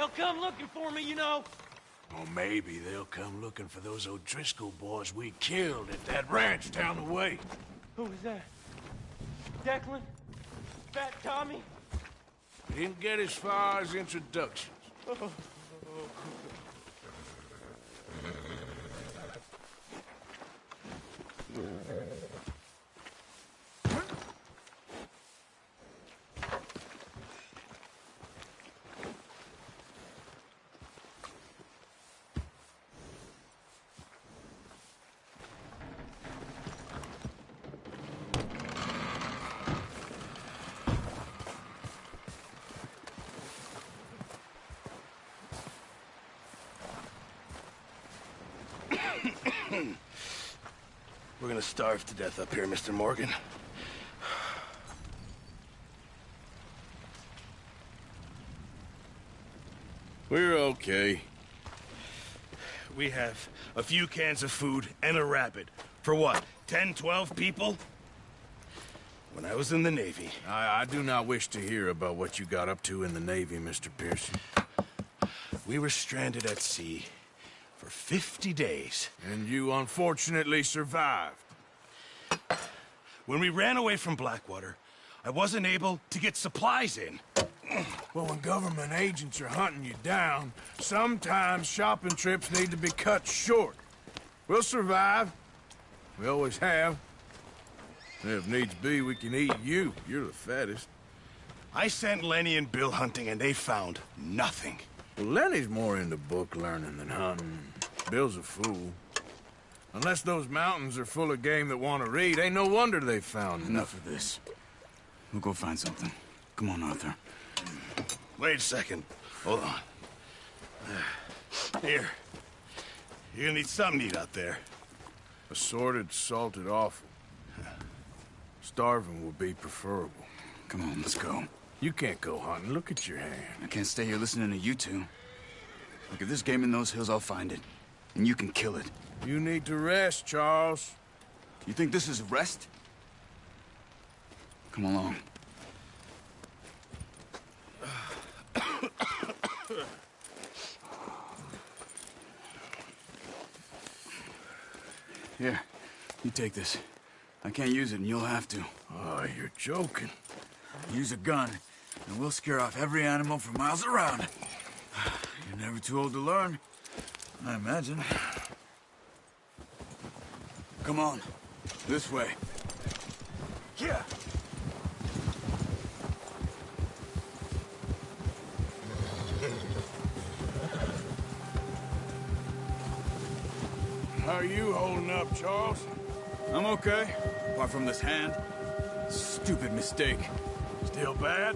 They'll come looking for me, you know. Or maybe they'll come looking for those O'Driscoll boys we killed at that ranch down the way. Who was that? Declan? Fat Tommy? We didn't get as far as introductions. We're gonna starve to death up here, Mr. Morgan. We're okay. We have a few cans of food and a rabbit. For what, 10, 12 people? When I was in the Navy... I do not wish to hear about what you got up to in the Navy, Mr. Pearson. We were stranded at sea for 50 days. And you unfortunately survived. When we ran away from Blackwater, I wasn't able to get supplies in. Well, when government agents are hunting you down, sometimes shopping trips need to be cut short. We'll survive. We always have. And if needs be, we can eat you. You're the fattest. I sent Lenny and Bill hunting, and they found nothing. Well, Lenny's more into book learning than hunting. Bill's a fool. Unless those mountains are full of game that want to read, ain't no wonder they found Enough of this. We'll go find something. Come on, Arthur. Wait a second. Hold on. Here. You're gonna need something to eat out there. Assorted, salted offal. Starving would be preferable. Come on, let's go. You can't go hunting. Look at your hand. I can't stay here listening to you two. Look, if there's game in those hills, I'll find it. And you can kill it. You need to rest, Charles. You think this is rest? Come along. Here, you take this. I can't use it, and you'll have to. Oh, you're joking. Use a gun, and we'll scare off every animal for miles around. You're never too old to learn, I imagine. Come on, this way. Yeah. How are you holding up, Charles? I'm okay, apart from this hand. Stupid mistake. Still bad?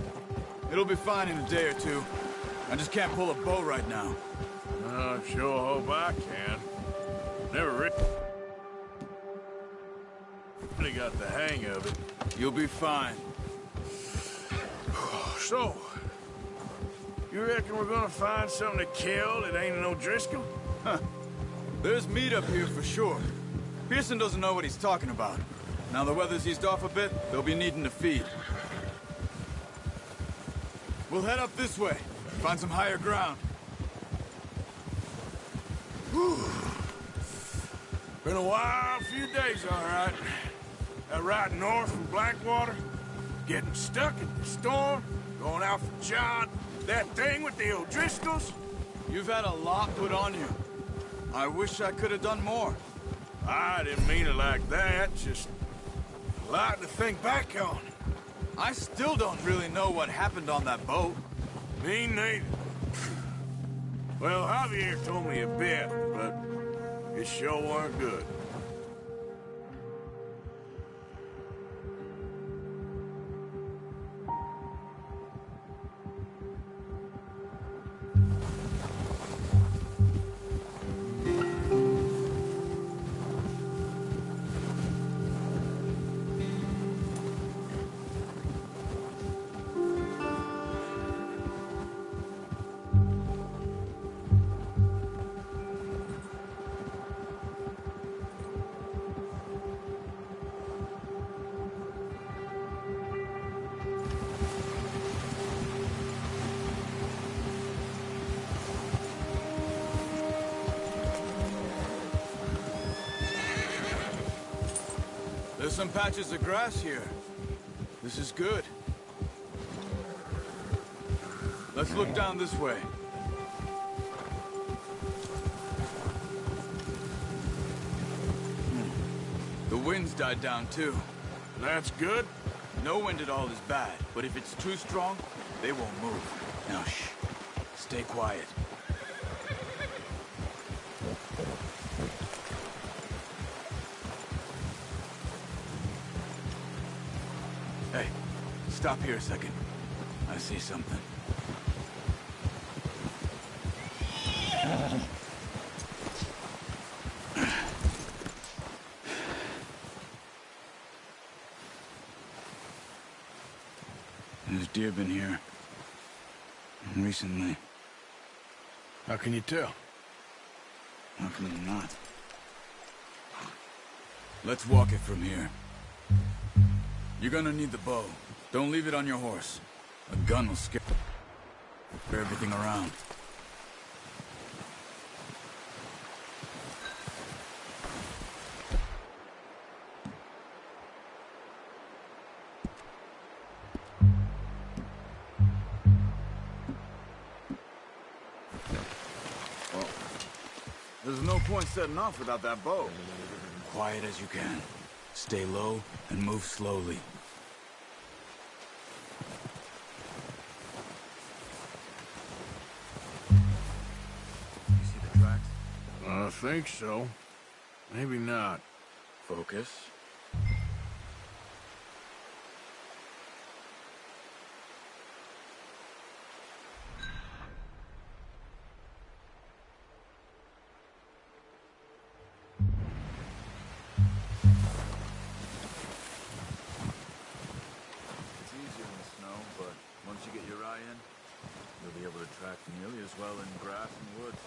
It'll be fine in a day or two. I just can't pull a bow right now. I sure hope I can. Never really got the hang of it. You'll be fine. So, you reckon we're gonna find something to kill that ain't an O'Driscoll? Huh. There's meat up here for sure. Pearson doesn't know what he's talking about. Now the weather's eased off a bit, they'll be needing to feed. We'll head up this way, find some higher ground. Whew. Been a wild few days, all right. That ride north from Blackwater, getting stuck in the storm, going out for John, that thing with the O'Driscolls. You've had a lot put on you. I wish I could have done more. I didn't mean it like that, just a lot to think back on. I still don't really know what happened on that boat. Me neither. Well, Javier told me a bit, but it sure weren't good. some patches of grass here. This is good. Let's look down this way. The wind's died down too. That's good. No wind at all is bad, but if it's too strong, they won't move. Now shh. Stay quiet. Hey, stop here a second. I see something. There's deer been here. Recently. How can you tell? How can you not? Let's walk it from here. You're gonna need the bow. Don't leave it on your horse. A gun will scare everything around. There's no point setting off without that bow. Quiet as you can. Stay low and move slowly. You see the tracks? I think so. Maybe not. Focus. It's easier in the snow, but once you get your eye in, you'll be able to track nearly as well in grass and woods.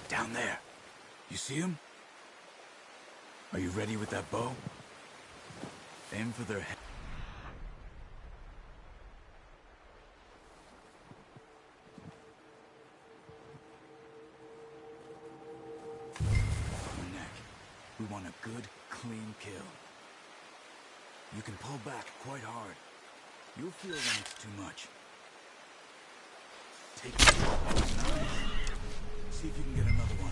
Down there. You see him? Are you ready with that bow? Aim for their head. Neck. We want a good, clean kill. You can pull back quite hard. You'll feel when it's too much. Take it. Nice. See if you can get another one.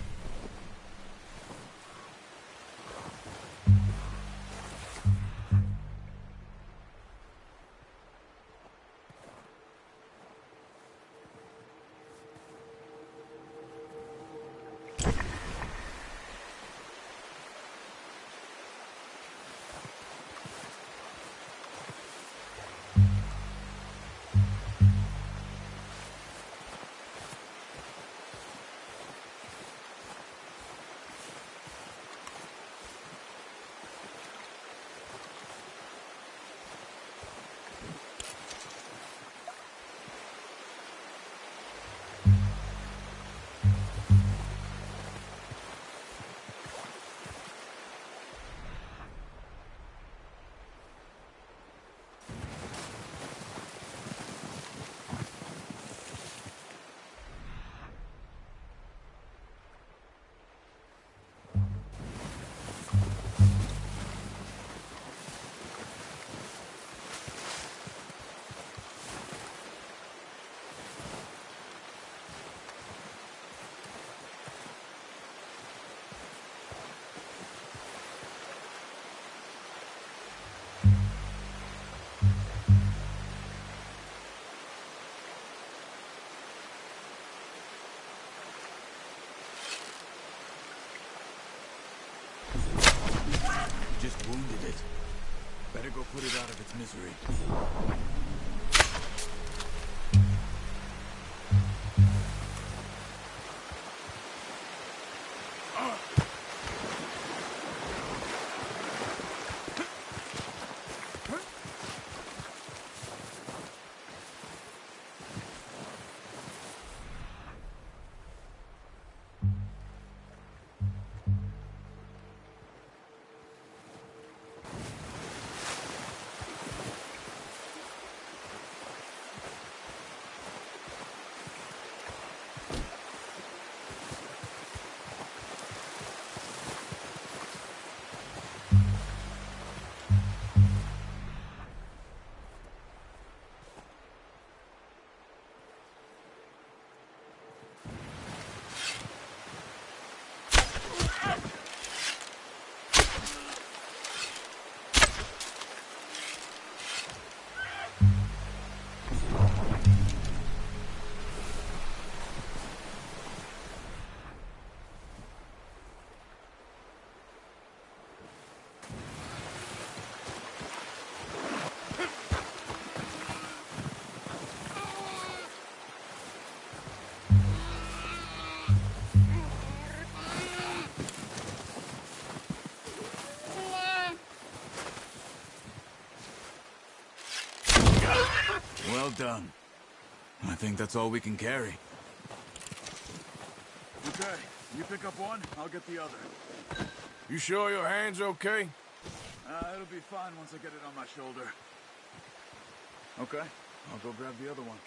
wounded it. Better go put it out of its misery. Well done. I think that's all we can carry. Okay, you pick up one, I'll get the other. You sure your hand's okay? It'll be fine once I get it on my shoulder. Okay, I'll go grab the other one.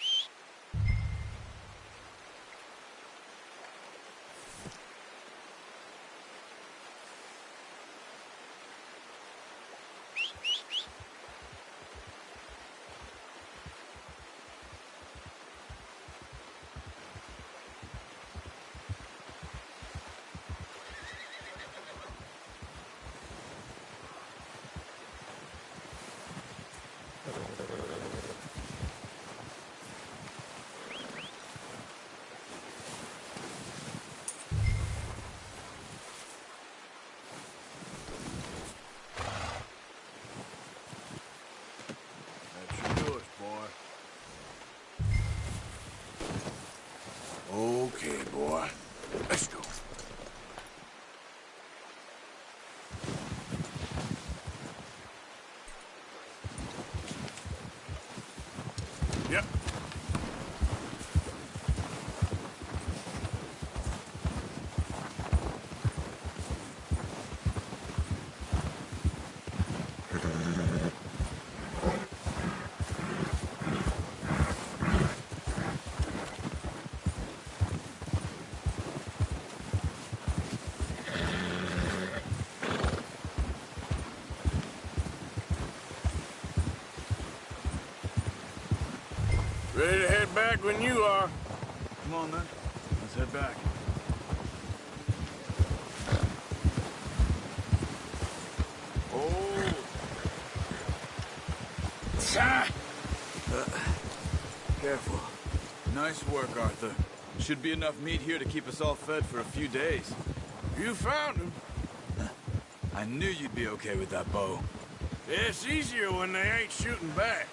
Okay, boy. Let's go. Yep. Ready to head back when you are. Come on then, let's head back. Oh. Careful. Nice work, Arthur. Should be enough meat here to keep us all fed for a few days. You found him. I knew you'd be okay with that bow. It's easier when they ain't shooting back.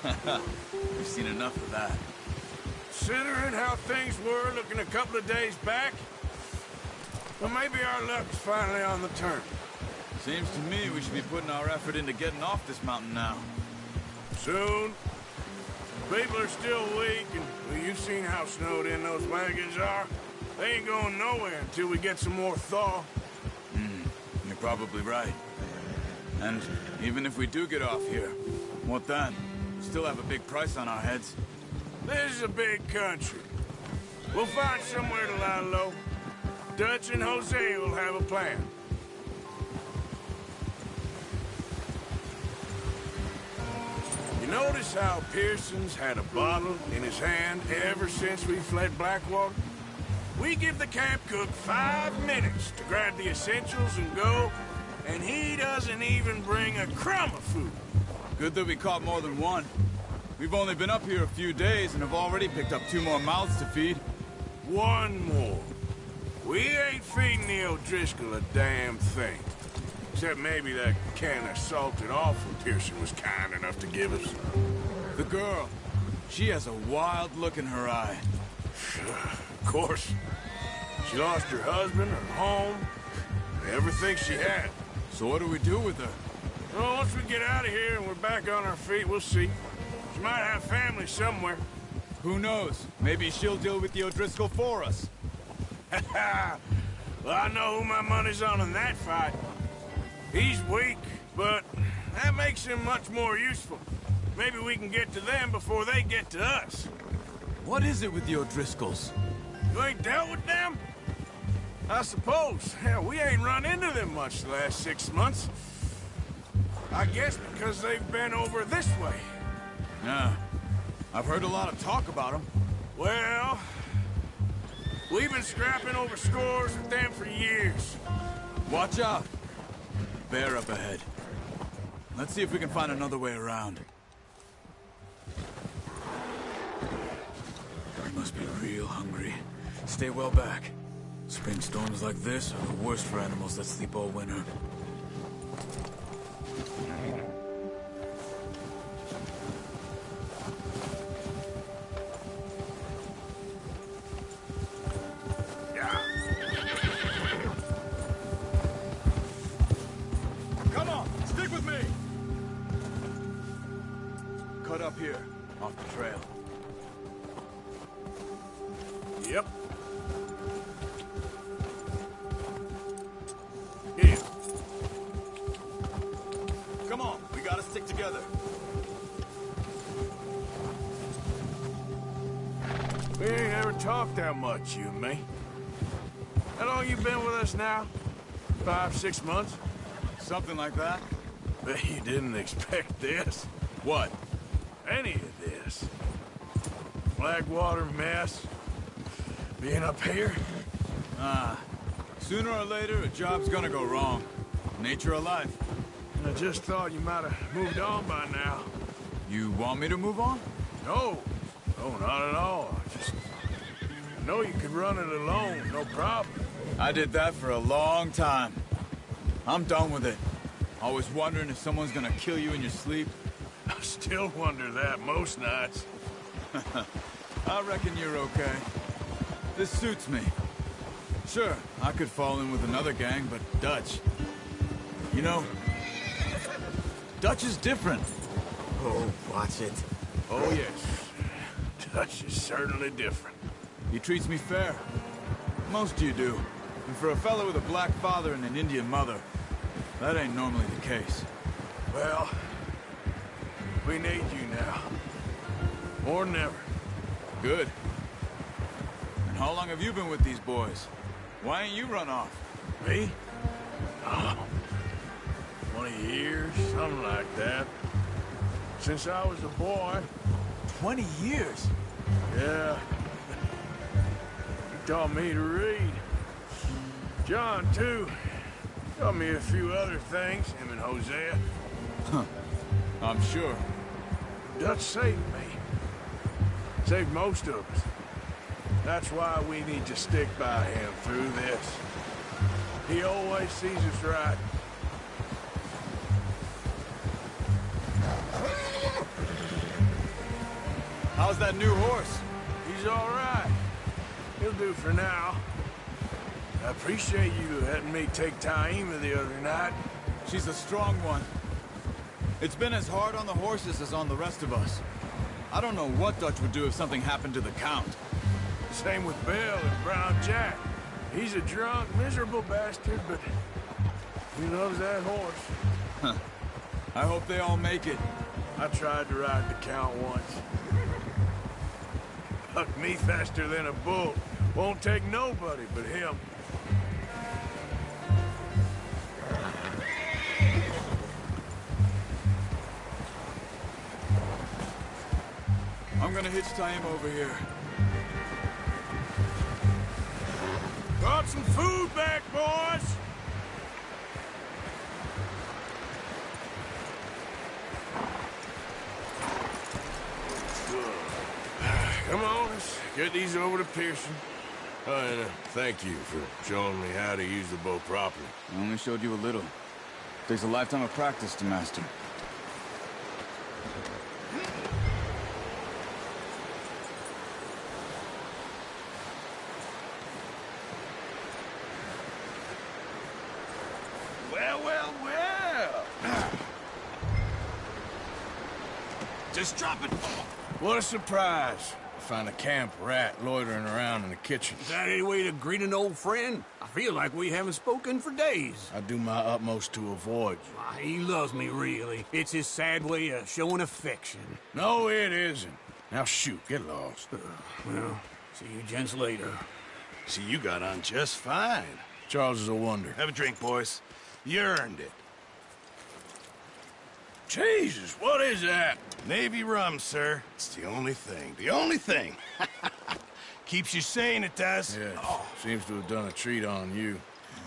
We've seen enough of that. Considering how things were looking a couple of days back, well, maybe our luck's finally on the turn. Seems to me we should be putting our effort into getting off this mountain now. Soon. People are still weak, and well, you've seen how snowed in those wagons are. They ain't going nowhere until we get some more thaw. You're probably right. And even if we do get off here, what then? We still have a big price on our heads. This is a big country. We'll find somewhere to lie low. Dutch and Jose will have a plan. You notice how Pearson's had a bottle in his hand ever since we fled Blackwater? We give the camp cook 5 minutes to grab the essentials and go, and he doesn't even bring a crumb of food. Good that we caught more than one. We've only been up here a few days and have already picked up 2 more mouths to feed. One more. We ain't feeding the O'Driscoll a damn thing. Except maybe that can of salted offal Pearson was kind enough to give us. The girl. She has a wild look in her eye. Of course. She lost her husband, her home, everything she had. So what do we do with her? Well, once we get out of here and we're back on our feet, we'll see. She might have family somewhere. Who knows? Maybe she'll deal with the O'Driscoll for us. Well, I know who my money's on in that fight. He's weak, but that makes him much more useful. Maybe we can get to them before they get to us. What is it with the O'Driscolls? You ain't dealt with them? I suppose. Hell, we ain't run into them much the last 6 months. I guess because they've been over this way. Yeah. I've heard a lot of talk about them. Well, we've been scrapping over scores with them for years. Watch out. Bear up ahead. Let's see if we can find another way around. We must be real hungry. Stay well back. Spring storms like this are the worst for animals that sleep all winter. Come on, stick with me! Cut up here, off the trail. Yep. Here. Come on, we gotta stick together. We ain't ever talked that much, you and me. How long you been with us now? 5, 6 months? Something like that? Bet you didn't expect this. What? Any of this. Blackwater mess. Being up here. Sooner or later, a job's gonna go wrong. Nature of life. I just thought you might have moved on by now. You want me to move on? No. No, not at all. I know you could run it alone, no problem. I did that for a long time. I'm done with it. Always wondering if someone's gonna kill you in your sleep. I still wonder that most nights. I reckon you're okay. This suits me. Sure, I could fall in with another gang, but Dutch... You know, Dutch is different. Oh, watch it. Oh, yes. Dutch is certainly different. He treats me fair. Most of you do. And for a fellow with a black father and an Indian mother, that ain't normally the case. Well, we need you now. More than ever. Good. And how long have you been with these boys? Why ain't you run off? Me? Oh, 20 years, something like that. Since I was a boy. 20 years? Yeah. He taught me to read. John, too. Taught me a few other things, him and Hosea. I'm sure. Dutch saved me. Saved most of us. That's why we need to stick by him through this. He always sees us right. How's that new horse? He's all right. He'll do for now. I appreciate you letting me take Taima the other night. She's a strong one. It's been as hard on the horses as on the rest of us. I don't know what Dutch would do if something happened to the Count. Same with Bill and Brown Jack. He's a drunk, miserable bastard, but he loves that horse. I hope they all make it. I tried to ride the Count once. Bucked me faster than a bull. Won't take nobody but him. I'm gonna hitch Taima over here. Brought some food back, boys! Come on, let's get these over to Pearson. And thank you for showing me how to use the bow properly. I only showed you a little. Takes a lifetime of practice to master. Well. Just drop it. What a surprise. Find a camp rat loitering around in the kitchen. Is that any way to greet an old friend? I feel like we haven't spoken for days. I do my utmost to avoid you. Why, he loves me, really. It's his sad way of showing affection. No, it isn't. Now shoot, get lost. Well, see you gents later. See, you got on just fine. Charles is a wonder. Have a drink, boys. You earned it. Jesus, what is that? Navy rum, sir. It's the only thing. The only thing. Keeps you sane, it does. Yeah, seems to have done a treat on you.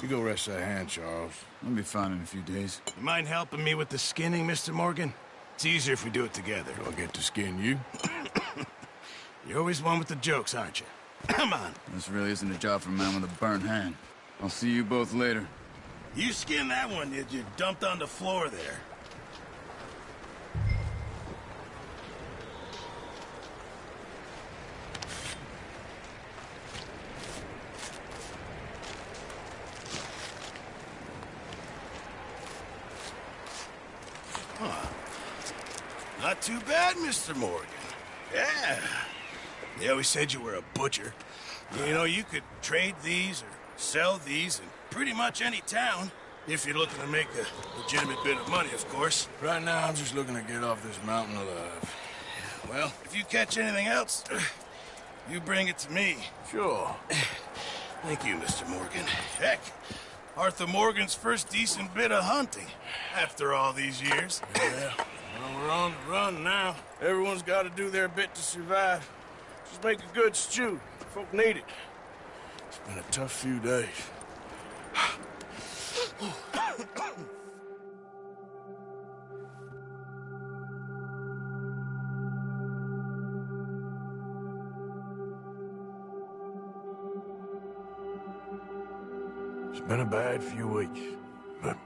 You go rest that hand, Charles. I'll be fine in a few days. You mind helping me with the skinning, Mr. Morgan? It's easier if we do it together. Do I get to skin you? You're always one with the jokes, aren't you? Come on. This really isn't a job for a man with a burnt hand. I'll see you both later. You skinned that one, did you? Dumped on the floor there. Not too bad, Mr. Morgan. Yeah. They always said you were a butcher. You know, you could trade these or sell these in pretty much any town. If you're looking to make a legitimate bit of money, of course. Right now, I'm just looking to get off this mountain alive. Well, if you catch anything else, you bring it to me. Sure. Thank you, Mr. Morgan. Heck, Arthur Morgan's first decent bit of hunting after all these years. Yeah. Well, we're on the run now. Everyone's got to do their bit to survive. Just make a good stew. Folk need it. It's been a tough few days. It's been a bad few weeks, but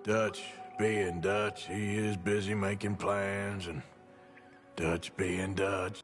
Dutch being Dutch, he is busy making plans, and Dutch being Dutch.